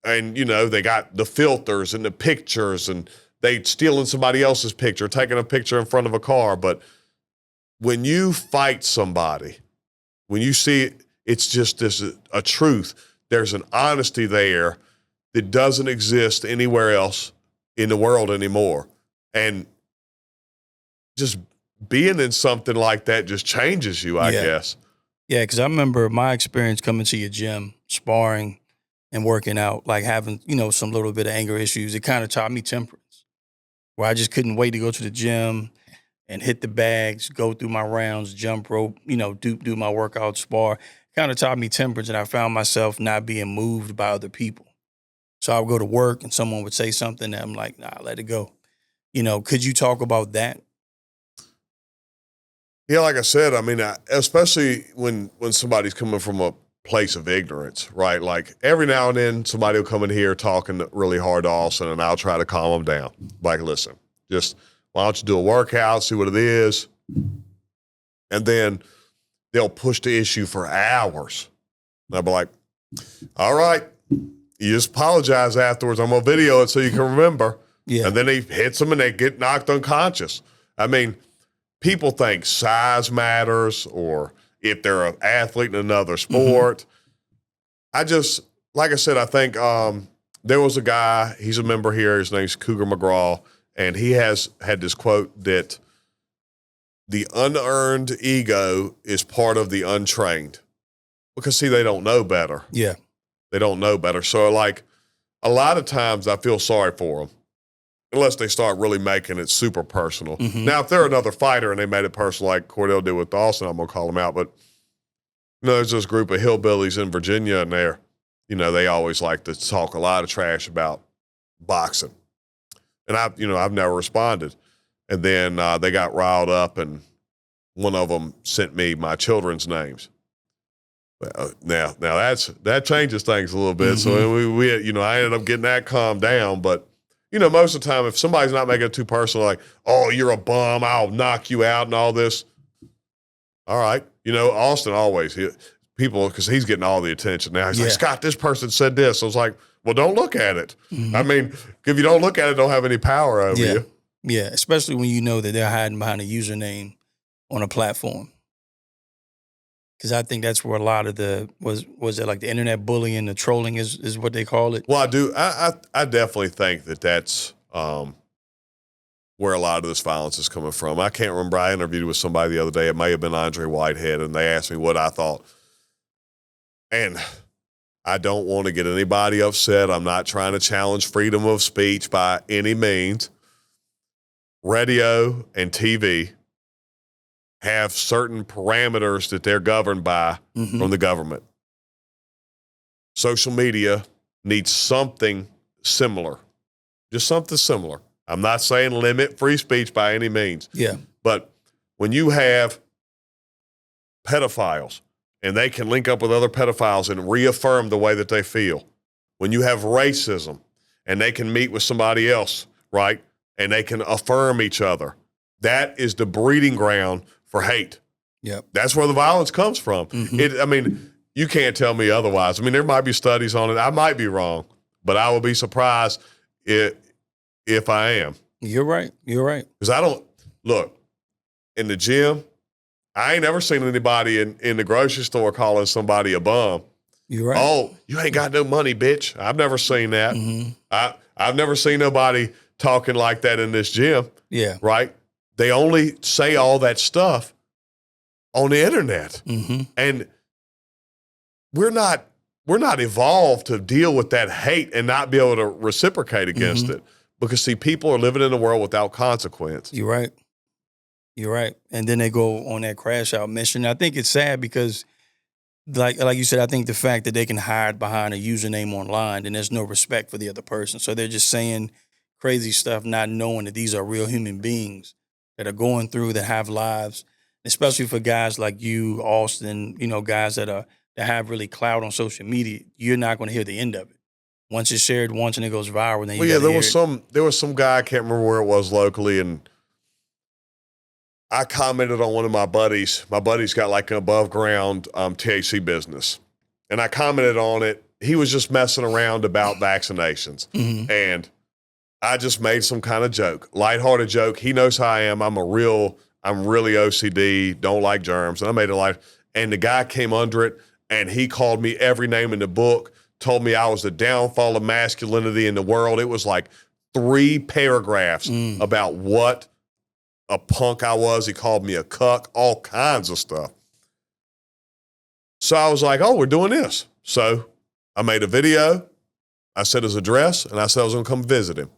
And they got the filters and the pictures, and they stealing somebody else's picture, taking a picture in front of a car. But when you fight somebody, when you see it, it's just a truth. There's an honesty there that doesn't exist anywhere else in the world anymore. And just being in something like that just changes you, I guess. Yeah, because I remember my experience coming to your gym, sparring and working out, like having, some little bit of anger issues. It kind of taught me temperance, where I just couldn't wait to go to the gym and hit the bags, go through my rounds, jump rope, do my workout, spar. Kind of taught me temperance, and I found myself not being moved by other people. So I would go to work and someone would say something and I'm like, nah, let it go. Could you talk about that? Yeah, like I said, I mean, especially when somebody's coming from a place of ignorance, right? Like every now and then somebody will come in here talking really hard to Austin, and I'll try to calm them down. Like, listen, just why don't you do a workout, see what it is? And then they'll push the issue for hours. And I'll be like, all right, you just apologize afterwards. I'm going to video it so you can remember. Yeah. And then he hits them and they get knocked unconscious. I mean, people think size matters, or if they're an athlete in another sport. Like I said, I think there was a guy, he's a member here, his name's Cougar McGraw, and he has had this quote that the unearned ego is part of the untrained. Because, see, they don't know better. Yeah. They don't know better. So, like, a lot of times I feel sorry for them, unless they start really making it super personal. Now, if they're another fighter and they made it personal like Cordell did with Dawson, I'm going to call them out. But, there's this group of hillbillies in Virginia, and they always like to talk a lot of trash about boxing. And I've never responded. And then they got riled up, and one of them sent me my children's names. Now that changes things a little bit. So we I ended up getting that calmed down. But most of the time, if somebody's not making it too personal, like, oh, you're a bum, I'll knock you out, and all this. All right, Austin always people, because he's getting all the attention now. He's like, Scott, this person said this. I was like, well, don't look at it. I mean, if you don't look at it, don't have any power over you. Yeah, especially when you know that they're hiding behind a username on a platform. Because I think that's where a lot of was it like the internet bullying, the trolling is what they call it? Well, I do. I definitely think that's where a lot of this violence is coming from. I can't remember. I interviewed with somebody the other day. It may have been Andre Whitehead, and they asked me what I thought. And I don't want to get anybody upset. I'm not trying to challenge freedom of speech by any means. radio and TV have certain parameters that they're governed by from the government. Social media needs something similar, just something similar. I'm not saying limit free speech by any means. Yeah. But when you have pedophiles and they can link up with other pedophiles and reaffirm the way that they feel, when you have racism and they can meet with somebody else, right, and they can affirm each other, that is the breeding ground for hate. Yep. That's where the violence comes from. I mean, you can't tell me otherwise. I mean, there might be studies on it. I might be wrong, but I will be surprised if I am. You're right. You're right. Because I don't, look, in the gym, I ain't ever seen anybody in the grocery store calling somebody a bum. You're right. Oh, you ain't got no money, bitch. I've never seen that. I've never seen nobody talking like that in this gym. Yeah. Right? They only say all that stuff on the internet. And we're not evolved to deal with that hate and not be able to reciprocate against it. Because, see, people are living in a world without consequence. You're right. You're right. And then they go on that crash out mission. I think it's sad because, like you said, I think the fact that they can hide behind a username online and there's no respect for the other person. So they're just saying crazy stuff, not knowing that these are real human beings that are going through, that have lives, especially for guys like you, Austin, guys that have really clout on social media. You're not going to hear the end of it. Once it's shared once and it goes viral, then there was some guy, I can't remember where it was locally, and I commented on one of my buddies. My buddy's got like an above ground THC business. And I commented on it. He was just messing around about vaccinations. And I just made some kind of joke, lighthearted joke. He knows how I am. I'm really OCD, don't like germs. And I made it light. And the guy came under it and he called me every name in the book, told me I was the downfall of masculinity in the world. It was like 3 paragraphs about what a punk I was. He called me a cuck, all kinds of stuff. So I was like, oh, we're doing this. So I made a video. I said his address, and I said I was going to come visit him.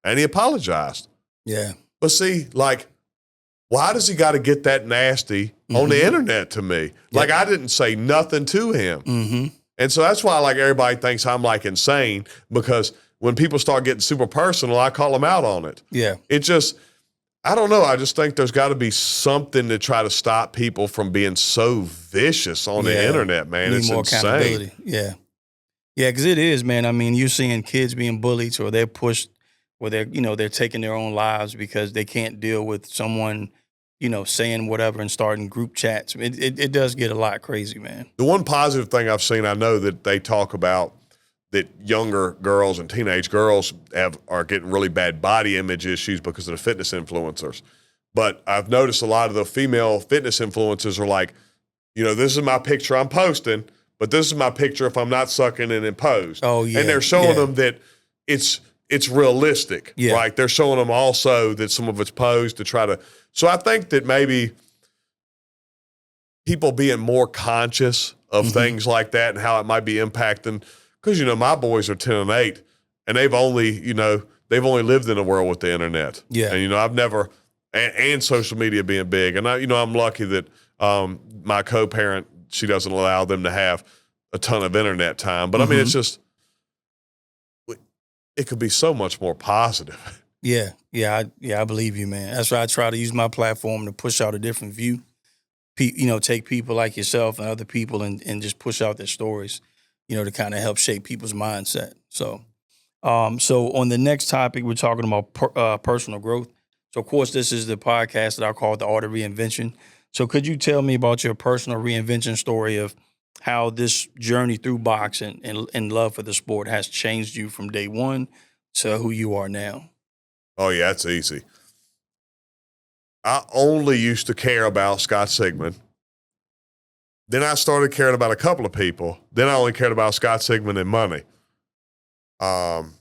And he apologized. Yeah. But see, like, why does he got to get that nasty on the internet to me? Like, I didn't say nothing to him. And so that's why, like, everybody thinks I'm, like, insane, because when people start getting super personal, I call them out on it. Yeah. It just, I don't know. I just think there's got to be something to try to stop people from being so vicious on the internet, man. Need it's more insane. accountability. Yeah. Yeah, because it is, man. I mean, you're seeing kids being bullied or they're pushed or they're taking their own lives because they can't deal with someone, saying whatever and starting group chats. It does get a lot crazy, man. The one positive thing I've seen, I know that they talk about that younger girls and teenage girls are getting really bad body image issues because of the fitness influencers. But I've noticed a lot of the female fitness influencers are like, this is my picture I'm posting, but this is my picture if I'm not sucking it in pose. Oh, yeah. And they're showing them that it's realistic, right? They're showing them also that some of it's posed to try to. So I think that maybe people being more conscious of things like that and how it might be impacting. Because, my boys are 10 and 8, and they've only lived in a world with the internet. Yeah. And, I've never, and social media being big. And, I'm lucky that my co-parent, she doesn't allow them to have a ton of internet time. But, I mean, it's just, it could be so much more positive. Yeah. I believe you, man. That's why I try to use my platform to push out a different view. Take people like yourself and other people and just push out their stories. To kind of help shape people's mindset. So on the next topic, we're talking about personal growth. So, of course, this is the podcast that I call the Art of Reinvention. So could you tell me about your personal reinvention story of how this journey through boxing and love for the sport has changed you from day one to who you are now? Oh, yeah, it's easy. I only used to care about Scott Sigman. Then I started caring about a couple of people. Then I only cared about Scott Sigman and money. And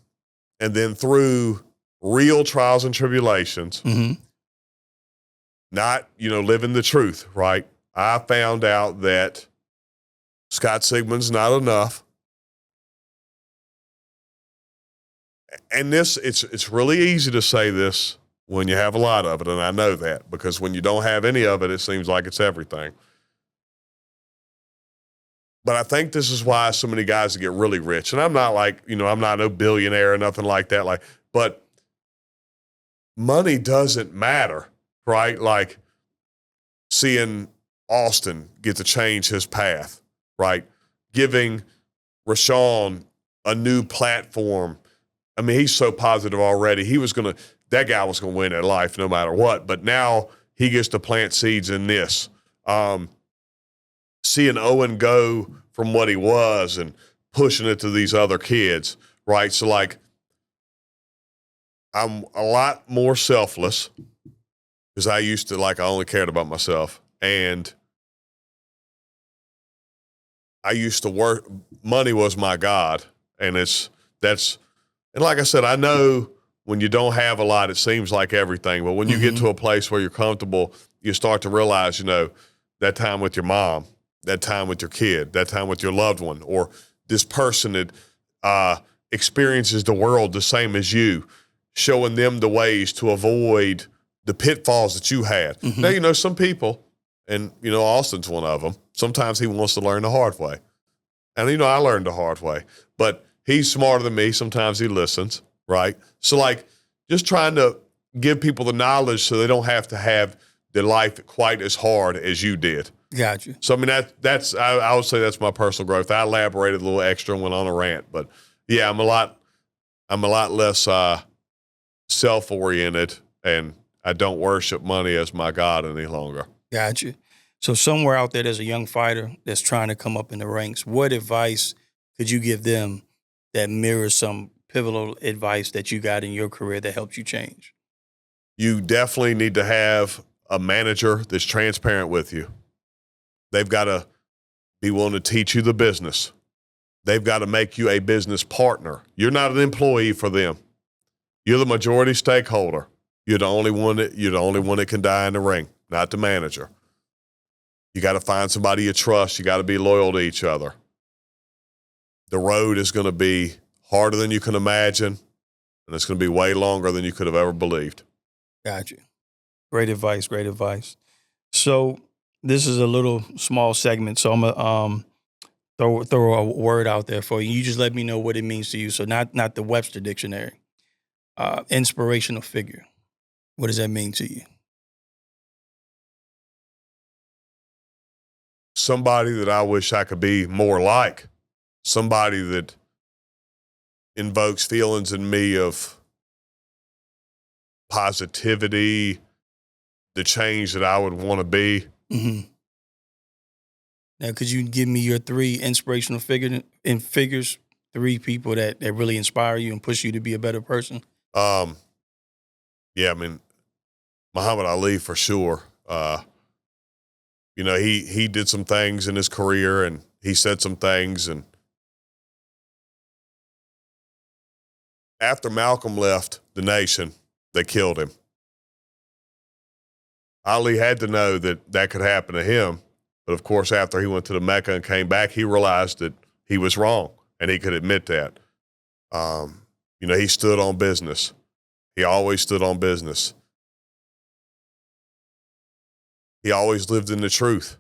then through real trials and tribulations, not, living the truth, right? I found out that Scott Sigman's not enough. And it's really easy to say this when you have a lot of it, and I know that, because when you don't have any of it, it seems like it's everything. But I think this is why so many guys get really rich. And I'm not like, I'm not no billionaire or nothing like that. But money doesn't matter, right? Like seeing Austin get to change his path, right? Giving Rashawn a new platform. I mean, he's so positive already. That guy was going to win at life no matter what. But now he gets to plant seeds in this. Seeing Owen go from what he was and pushing it to these other kids, right? So, like, I'm a lot more selfless because I used to, I only cared about myself. And I used to work, money was my God. And and like I said, I know when you don't have a lot, it seems like everything. But when you get to a place where you're comfortable, you start to realize, that time with your mom, that time with your kid, that time with your loved one, or this person that experiences the world the same as you, showing them the ways to avoid the pitfalls that you had. Now, some people, and, Austin's one of them, sometimes he wants to learn the hard way. And, I learned the hard way. But he's smarter than me. Sometimes he listens, right? So, just trying to give people the knowledge so they don't have to have their life quite as hard as you did. Gotcha. So, I mean, I would say that's my personal growth. I elaborated a little extra and went on a rant. But, yeah, I'm a lot less self-oriented, and I don't worship money as my God any longer. Gotcha. So somewhere out there's a young fighter that's trying to come up in the ranks. What advice could you give them that mirrors some pivotal advice that you got in your career that helped you change? You definitely need to have a manager that's transparent with you. They've got to be willing to teach you the business. They've got to make you a business partner. You're not an employee for them. You're the majority stakeholder. You're the only one that can die in the ring, not the manager. You got to find somebody you trust. You got to be loyal to each other. The road is going to be harder than you can imagine, and it's going to be way longer than you could have ever believed. Gotcha. Great advice. Great advice. So this is a little small segment, so I'm going to throw a word out there for you. You just let me know what it means to you. So not the Webster Dictionary. Inspirational figure. What does that mean to you? Somebody that I wish I could be more like. Somebody that invokes feelings in me of positivity, the change that I would want to be. Mm-hmm. Now, could you give me your 3 inspirational figures, 3 people that really inspire you and push you to be a better person? Yeah, I mean, Muhammad Ali for sure. He did some things in his career, and he said some things, and after Malcolm left the nation, they killed him. Ali had to know that could happen to him. But of course, after he went to the Mecca and came back, he realized that he was wrong, and he could admit that. He stood on business. He always stood on business. He always lived in the truth.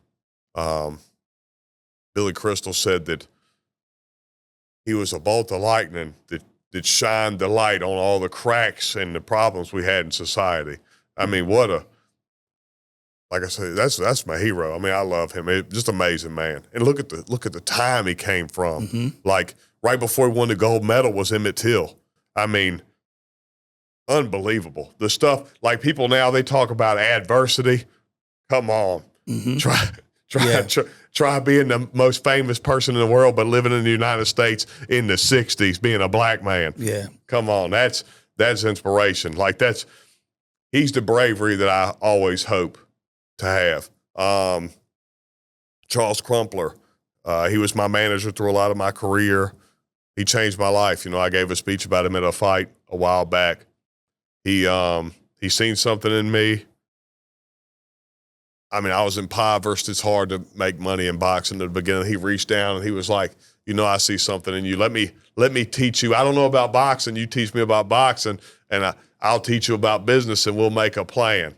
Billy Crystal said that he was a bolt of lightning that shined the light on all the cracks and the problems we had in society. I mean, like I said, that's my hero. I mean, I love him. Just amazing man. And look at the time he came from. Mm-hmm. Like right before he won the gold medal was Emmett Till. I mean, unbelievable. The stuff, like people now, they talk about adversity. Come on. Mm-hmm. Try being the most famous person in the world, but living in the United States in the 60s, being a black man. Yeah. Come on. That's inspiration. He's the bravery that I always hope to have. Charles Crumpler, he was my manager through a lot of my career. He changed my life. I gave a speech about him at a fight a while back. He seen something in me. I mean, I was impoverished. It's hard to make money in boxing at the beginning. He reached down and he was like, I see something in you. Let me teach you. I don't know about boxing. You teach me about boxing. And I'll teach you about business and we'll make a plan.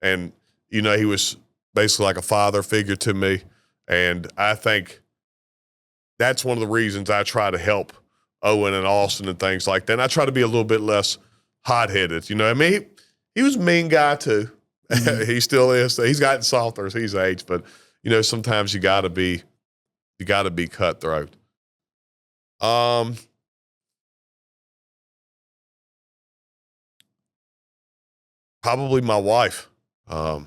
And, you know, he was basically like a father figure to me. And I think that's one of the reasons I try to help Owen and Austin and things like that. And I try to be a little bit less hot-headed. You know, I mean, he was a mean guy too. Mm-hmm. He still is. He's gotten softer as he's aged, but you know, sometimes you gotta be cutthroat. Probably my wife. Man,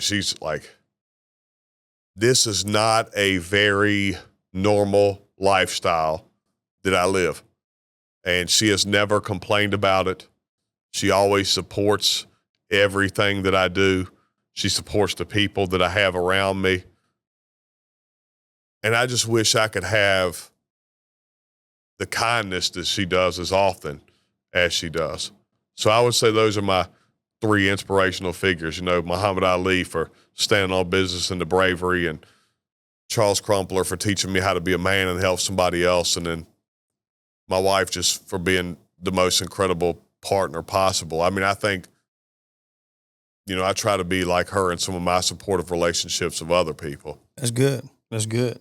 she's like, this is not a very normal lifestyle that I live. And she has never complained about it. She always supports everything that I do. She supports the people that I have around me. And I just wish I could have the kindness that she does as often as she does. So I would say those are my three inspirational figures. You know, Muhammad Ali for standing on business and the bravery, and Charles Crumpler for teaching me how to be a man and help somebody else. And then my wife just for being the most incredible partner possible. I mean, I think, you know, I try to be like her in some of my supportive relationships of other people. That's good. That's good.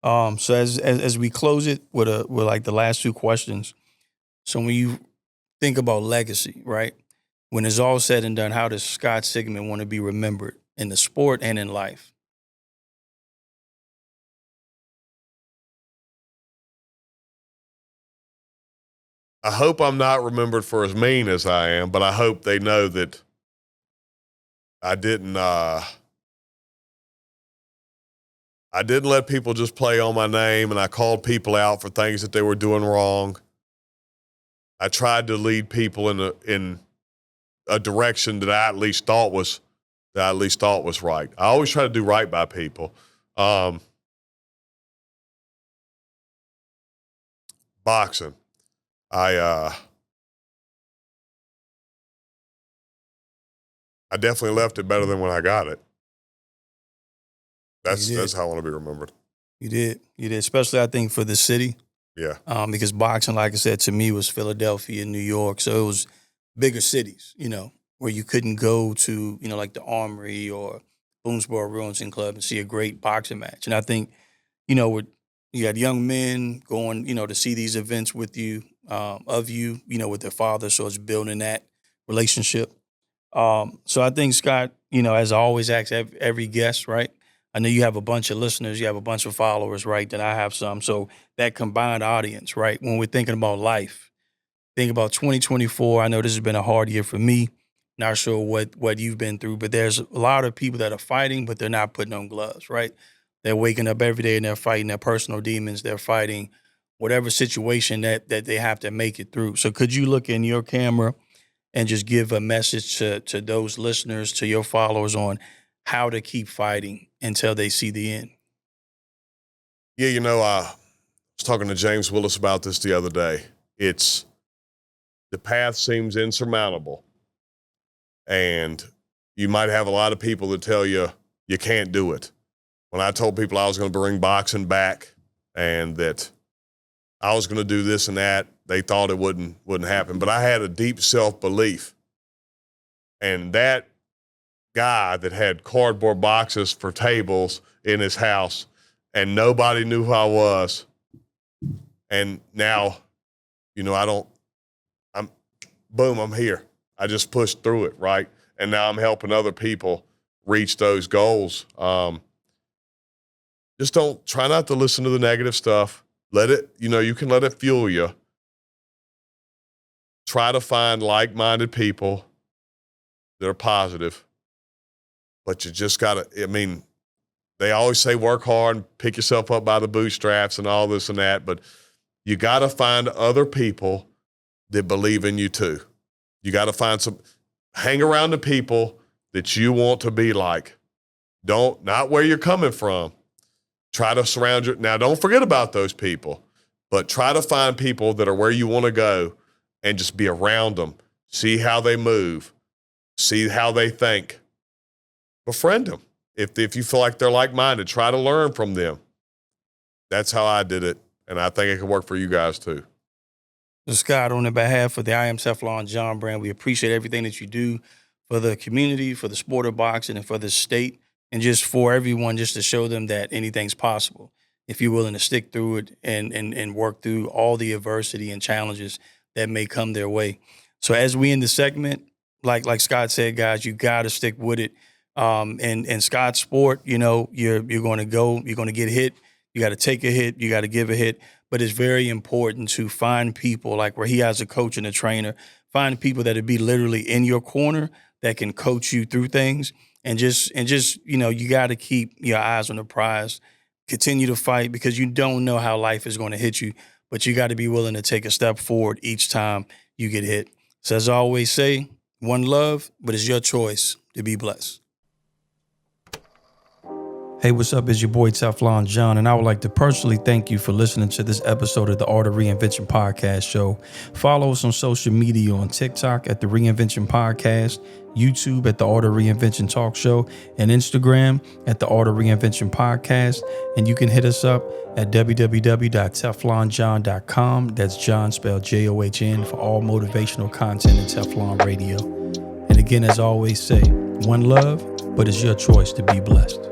So as we close it with like the last two questions. So when you think about legacy, right? When it's all said and done, how does Scott Sigman want to be remembered in the sport and in life? I hope I'm not remembered for as mean as I am, but I hope they know that I didn't let people just play on my name, and I called people out for things that they were doing wrong. I tried to lead people in a direction that I at least thought was right. I always try to do right by people. Boxing. I definitely left it better than when I got it. That's how I want to be remembered. You did, especially I think for the city. Yeah. Because boxing, like I said, to me was Philadelphia, New York, so it was bigger cities, you know, where you couldn't go to, you know, like the Armory or Boonesboro Ruins Club and see a great boxing match. And I think, you know, you had young men going, you know, to see these events with you, you know, with their father. So it's building that relationship. So I think, Scott, you know, as I always ask every guest, right? I know you have a bunch of listeners, you have a bunch of followers, right? That I have some. So that combined audience, right? When we're thinking about life, think about 2024. I know this has been a hard year for me. Not sure what you've been through, but there's a lot of people that are fighting, but they're not putting on gloves, right? They're waking up every day and they're fighting their personal demons. They're fighting whatever situation that they have to make it through. So could you look in your camera and just give a message to those listeners, to your followers on how to keep fighting until they see the end? Yeah, you know, I was talking to James Willis about this the other day. The path seems insurmountable. And you might have a lot of people that tell you you can't do it. When I told people I was going to bring boxing back and that I was going to do this and that, they thought it wouldn't happen. But I had a deep self-belief. And that guy that had cardboard boxes for tables in his house and nobody knew who I was. And now, you know, I'm here. I just pushed through it, right? And now I'm helping other people reach those goals. Just try not to listen to the negative stuff. You can let it fuel you. Try to find like-minded people that are positive. But you just gotta, they always say work hard and pick yourself up by the bootstraps and all this and that, but you gotta find other people that believe in you too. You gotta hang around the people that you want to be like. Not where you're coming from. Try to surround now don't forget about those people, but try to find people that are where you want to go and just be around them. See how they move. See how they think. Befriend them. If you feel like they're like-minded, try to learn from them. That's how I did it, and I think it can work for you guys too. So Scott, on the behalf of the I Am Teflon John brand, we appreciate everything that you do for the community, for the sport of boxing, and for the state, and just for everyone, just to show them that anything's possible if you're willing to stick through it and work through all the adversity and challenges that may come their way. So as we end the segment, like Scott said, guys, you got to stick with it. And Scott's sport, you're going to get hit. You got to take a hit. You got to give a hit. But it's very important to find people like where he has a coach and a trainer, find people that would be literally in your corner that can coach you through things. And just you got to keep your eyes on the prize, continue to fight because you don't know how life is going to hit you, but you got to be willing to take a step forward each time you get hit. So as I always say, one love, but it's your choice to be blessed. Hey, what's up? It's your boy Teflon John, and I would like to personally thank you for listening to this episode of the Art of Reinvention Podcast Show. Follow us on social media on TikTok at the Reinvention Podcast, YouTube at the Art of Reinvention Talk Show, and Instagram at the Art of Reinvention Podcast. And you can hit us up at www.teflonjohn.com. That's John spelled John for all motivational content in Teflon Radio. And again, as I always say, one love, but it's your choice to be blessed.